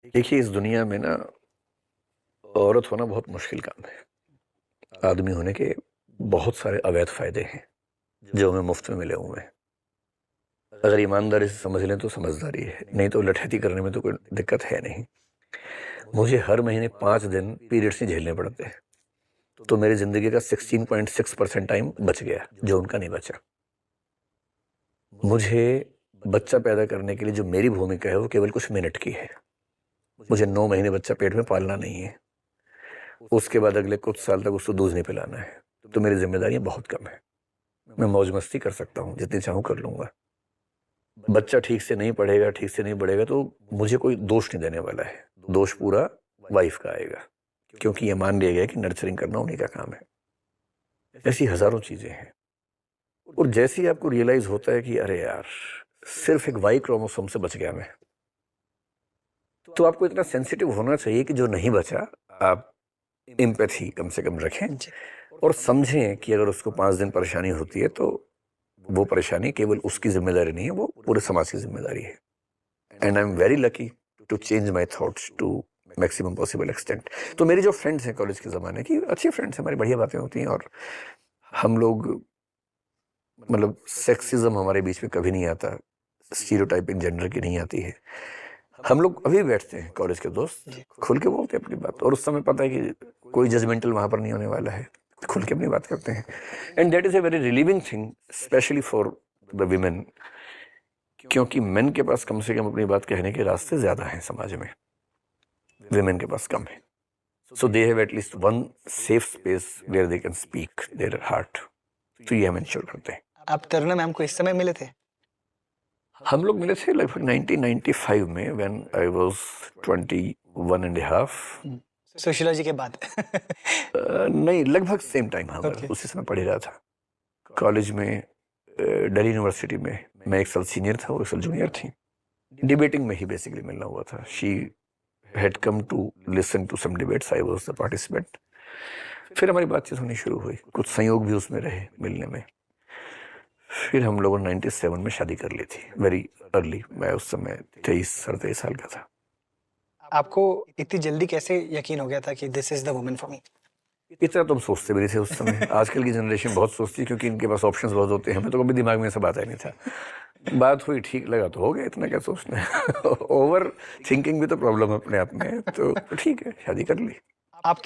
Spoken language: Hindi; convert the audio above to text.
देखिए, इस दुनिया में ना औरत होना बहुत मुश्किल काम है। आदमी होने के बहुत सारे अवैध फायदे हैं जो हमें मुफ्त में मिले हुए हैं। अगर ईमानदारी से समझ लें तो समझदारी है, नहीं तो लठैती करने में तो कोई दिक्कत है नहीं। मुझे हर महीने 5 दिन पीरियड्स नहीं झेलने पड़ते हैं, तो मेरी जिंदगी का 16.6% टाइम बच गया जो उनका नहीं बचा। मुझे बच्चा पैदा करने के लिए जो मेरी भूमिका है वो केवल कुछ मिनट की है। मुझे 9 महीने बच्चा पेट में पालना नहीं है, उसके बाद अगले कुछ साल तक उसको दूध नहीं पिलाना है, तो मेरी जिम्मेदारियां बहुत कम है। मैं मौज मस्ती कर सकता हूँ, जितनी चाहूँ कर लूंगा। बच्चा ठीक से नहीं पढ़ेगा, ठीक से नहीं बढ़ेगा तो मुझे कोई दोष नहीं देने वाला है। दोष पूरा वाइफ का आएगा, क्योंकि ये मान लिया गया कि नर्चरिंग करना उन्हीं का काम है। ऐसी हजारों चीजें हैं। और जैसे ही आपको रियलाइज होता है कि अरे यार, सिर्फ एक वाई क्रोमोसोम से बच गया मैं, तो आपको इतना सेंसिटिव होना चाहिए कि जो नहीं बचा आप एम्पैथी कम से कम रखें जी। और समझें कि अगर उसको 5 दिन परेशानी होती है तो वो परेशानी केवल उसकी जिम्मेदारी नहीं है, वो पूरे समाज की जिम्मेदारी है। And I am very lucky to change my thoughts to maximum possible extent. तो मेरी जो फ्रेंड्स हैं कॉलेज के ज़माने की, अच्छी फ्रेंड्स हैं, हमारी बढ़िया बातें होती हैं। और हम लोग, मतलब सेक्सिज्म हमारे बीच में कभी नहीं आता, स्टीरियोटाइपिंग जेंडर की नहीं आती है। हम लोग अभी बैठते हैं कॉलेज के दोस्त, जी। खुल के बोलते हैं अपनी बात, और उस समय पता है कि कोई जजमेंटल वहां पर नहीं होने वाला है, खुल के अपनी बात करते हैं। And that is a very relieving thing, specially for the women, क्योंकि मेन के पास कम से कम अपनी बात कहने के रास्ते ज्यादा हैं समाज में, विमेन के पास कम है। So they have at least one safe space where they can speak their heart. तो ये हम इंश्योर करते हैं। आप तरुणा मैम को इस समय मिले थे? हम लोग मिले थे लगभग 1995 में, when I was 21 and half. Sociology के बाद। नहीं, लगभग सेम टाइम, हाँ, ओके। उसी समय पढ़ ही रहा था कॉलेज में। दिल्ली यूनिवर्सिटी में मैं 1 साल सीनियर था, वो 1 साल जूनियर थी। डिबेटिंग में ही बेसिकली मिलना हुआ था। She had come to listen to some debates, I was the participant. फिर हमारी बातचीत होनी शुरू हुई, कुछ संयोग भी उसमें रहे मिलने में। फिर हम लोगों ने 97 में शादी कर ली थी, वेरी अर्ली। मैं उस समय 23 साल का था। आपको इतनी जल्दी कैसे यकीन हो गया था कि this is the woman for me? इतना तुम सोचते भी नहीं थे उस समय। आजकल की जनरेशन बहुत सोचती है, क्योंकि इनके पास ऑप्शंस बहुत होते हैं। हमें तो कभी दिमाग में से बात आई नहीं था। बात हुई, ठीक लगा तो हो गया, इतना क्या सोचना है। ओवर थिंकिंग भी तो प्रॉब्लम है अपने आप में, तो ठीक है, शादी कर ली। आप